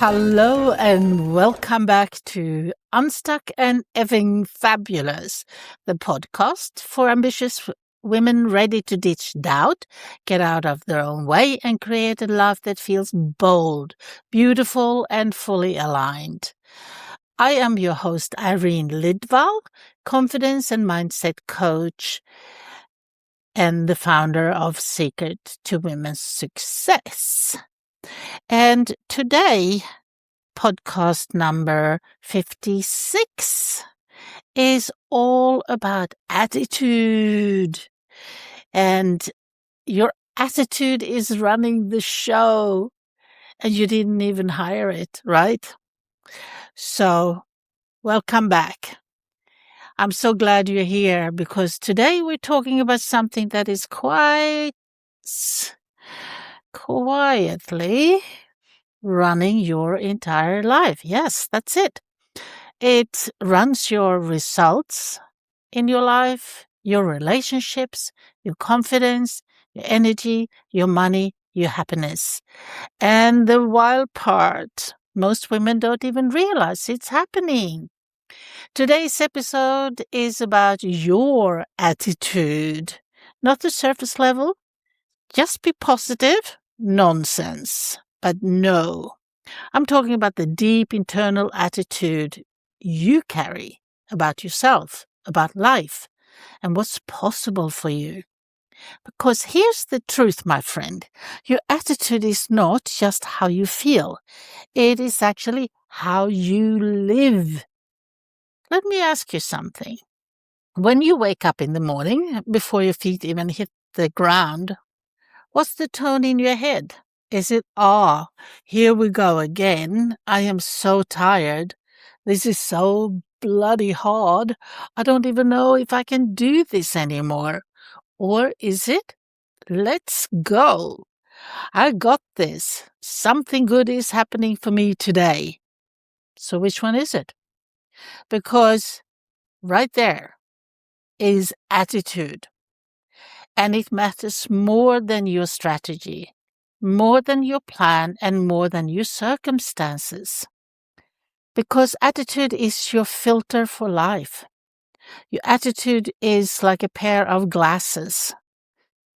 Hello and welcome back to Unstuck and Effing Fabulous, the podcast for ambitious women ready to ditch doubt, get out of their own way, and create a life that feels bold, beautiful, and fully aligned. I am your host, Irene Lidvall, confidence and mindset coach and the founder of Secret to Women's Success. And today, podcast number 56 is all about attitude. And your attitude is running the show, and you didn't even hire it, right? So, welcome back. I'm so glad you're here because today we're talking about something that is quite quietly running your entire life. Yes, that's it. It runs your results in your life, your relationships, your confidence, your energy, your money, your happiness. And the wild part, most women don't even realize it's happening. Today's episode is about your attitude, not the surface level. Just be positive. Nonsense. But no, I'm talking about the deep internal attitude you carry about yourself, about life, and what's possible for you. Because here's the truth, my friend. Your attitude is not just how you feel. It is actually how you live. Let me ask you something. When you wake up in the morning, before your feet even hit the ground, what's the tone in your head? Is it, here we go again. I am so tired. This is so bloody hard. I don't even know if I can do this anymore. Or is it, let's go. I got this. Something good is happening for me today. So which one is it? Because right there is attitude. And it matters more than your strategy, more than your plan, and more than your circumstances. Because attitude is your filter for life. Your attitude is like a pair of glasses,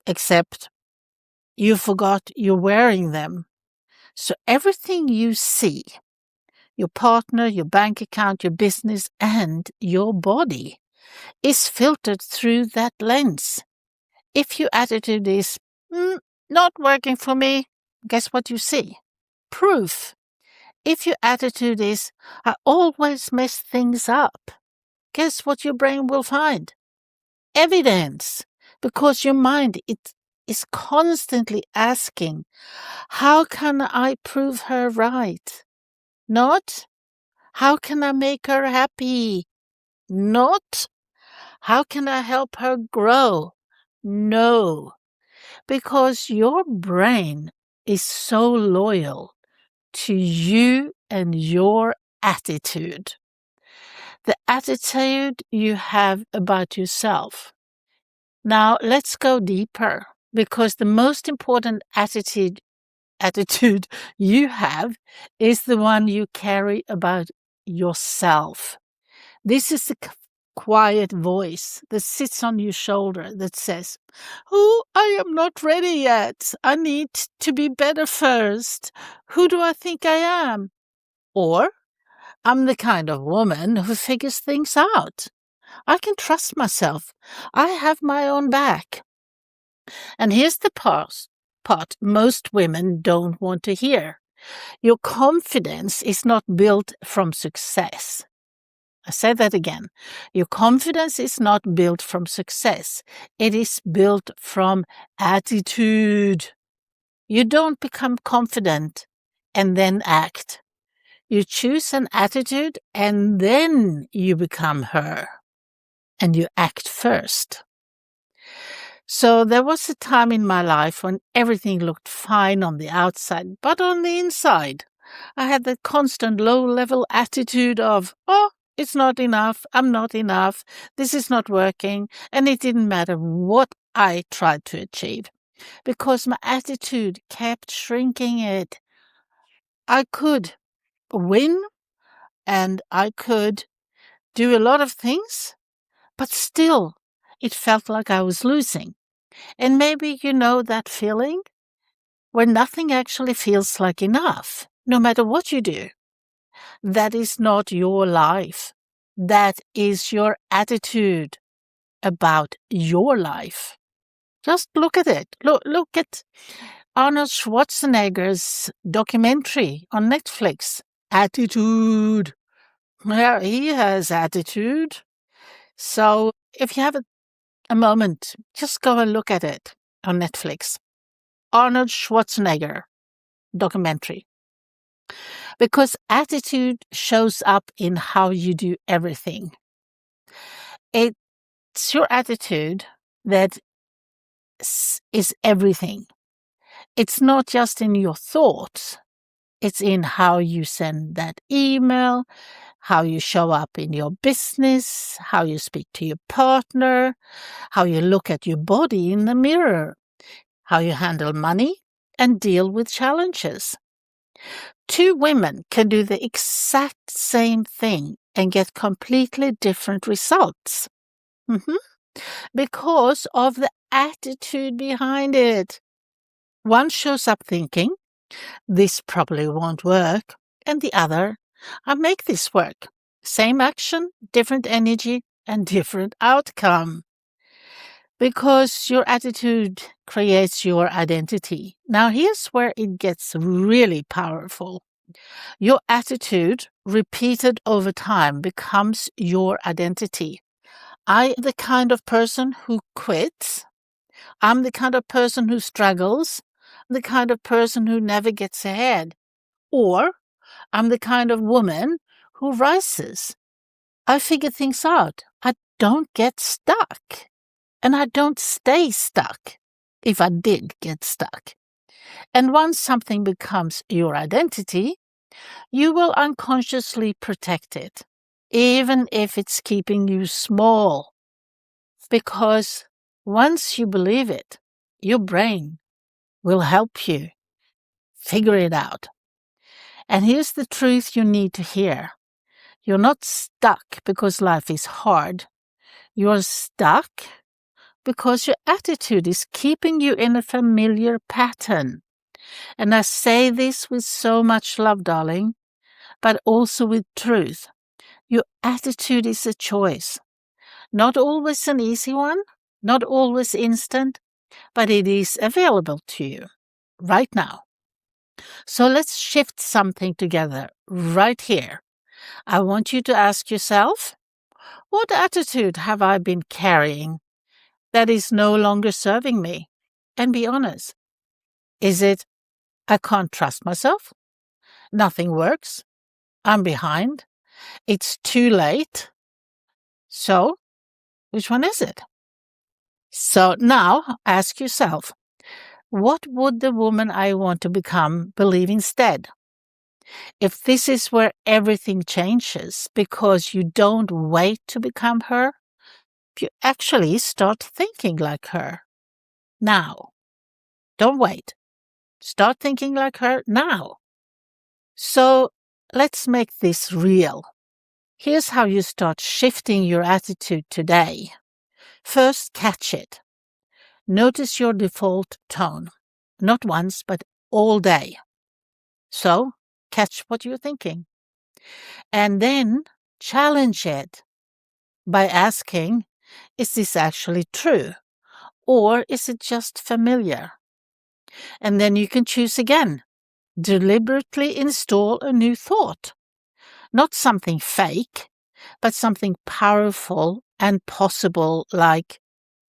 except you forgot you're wearing them. So everything you see, your partner, your bank account, your business, and your body, is filtered through that lens. If your attitude is, not working for me, guess what you see? Proof. If your attitude is, I always mess things up, guess what your brain will find? Evidence. Because your mind is constantly asking, how can I prove her right? Not, how can I make her happy? Not, how can I help her grow? No. Because your brain is so loyal to you and your attitude. The attitude you have about yourself. Now, let's go deeper because the most important attitude you have is the one you carry about yourself. This is the quiet voice that sits on your shoulder that says, "Oh, I am not ready yet. I need to be better first. Who do I think I am?" Or, "I'm the kind of woman who figures things out. I can trust myself. I have my own back." And here's the part most women don't want to hear. Your confidence is not built from success. I say that again. Your confidence is not built from success. It is built from attitude. You don't become confident and then act. You choose an attitude and then you become her. And you act first. So there was a time in my life when everything looked fine on the outside, but on the inside, I had that constant low-level attitude of, it's not enough, I'm not enough, this is not working, and it didn't matter what I tried to achieve, because my attitude kept shrinking it. I could win and I could do a lot of things, but still it felt like I was losing. And maybe you know that feeling where nothing actually feels like enough, no matter what you do. That is not your life. That is your attitude about your life. Just look at it. Look at Arnold Schwarzenegger's documentary on Netflix. Attitude. Yeah, he has attitude. So if you have a moment, just go and look at it on Netflix. Arnold Schwarzenegger documentary. Because attitude shows up in how you do everything. It's your attitude that is everything. It's not just in your thoughts. It's in how you send that email, how you show up in your business, how you speak to your partner, how you look at your body in the mirror, how you handle money and deal with challenges. Two women can do the exact same thing and get completely different results. Because of the attitude behind it. One shows up thinking, this probably won't work, and the other, I'll make this work. Same action, different energy, and different outcome. Because your attitude creates your identity. Now, here's where it gets really powerful. Your attitude, repeated over time, becomes your identity. I'm the kind of person who quits. I'm the kind of person who struggles. I'm the kind of person who never gets ahead. Or I'm the kind of woman who rises. I figure things out. I don't get stuck. And I don't stay stuck if I did get stuck. And once something becomes your identity, you will unconsciously protect it, even if it's keeping you small. Because once you believe it, your brain will help you figure it out. And here's the truth you need to hear. You're not stuck because life is hard. You're stuck because your attitude is keeping you in a familiar pattern. And I say this with so much love, darling, but also with truth. Your attitude is a choice. Not always an easy one, not always instant, but it is available to you right now. So let's shift something together right here. I want you to ask yourself, what attitude have I been carrying that is no longer serving me? And be honest. Is it, I can't trust myself? Nothing works? I'm behind? It's too late? So, which one is it? So now ask yourself, what would the woman I want to become believe instead? If this is where everything changes because you don't wait to become her, you actually start thinking like her now. Don't wait. Start thinking like her now. So let's make this real. Here's how you start shifting your attitude today. First, catch it. Notice your default tone. Not once, but all day. So, catch what you're thinking. And then challenge it by asking, is this actually true? Or is it just familiar? And then you can choose again. Deliberately install a new thought. Not something fake, but something powerful and possible, like,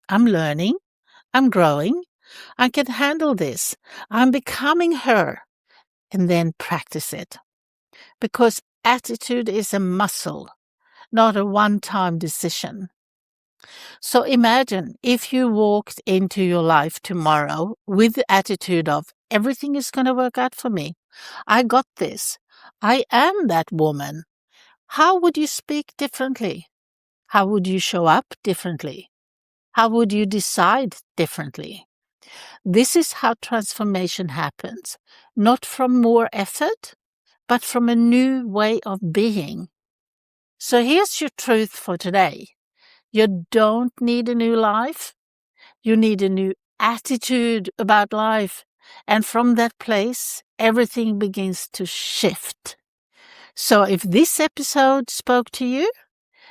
I'm learning, I'm growing, I can handle this, I'm becoming her. And then practice it. Because attitude is a muscle, not a one-time decision. So imagine if you walked into your life tomorrow with the attitude of, everything is going to work out for me. I got this. I am that woman. How would you speak differently? How would you show up differently? How would you decide differently? This is how transformation happens, not from more effort, but from a new way of being. So here's your truth for today. You don't need a new life. You need a new attitude about life. And from that place, everything begins to shift. So if this episode spoke to you,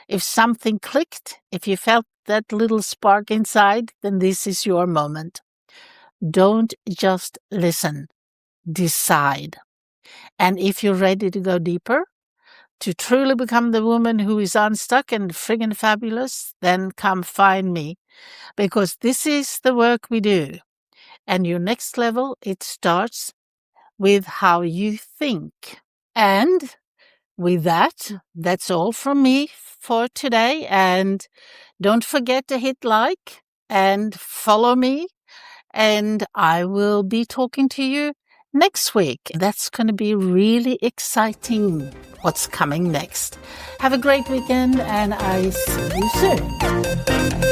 if something clicked, if you felt that little spark inside, then this is your moment. Don't just listen. Decide. And if you're ready to go deeper, to truly become the woman who is unstuck and friggin' fabulous, then come find me. Because this is the work we do. And your next level, it starts with how you think. And with that, that's all from me for today. And don't forget to hit like and follow me. And I will be talking to you next week. That's going to be really exciting what's coming next. Have a great weekend and I see you soon.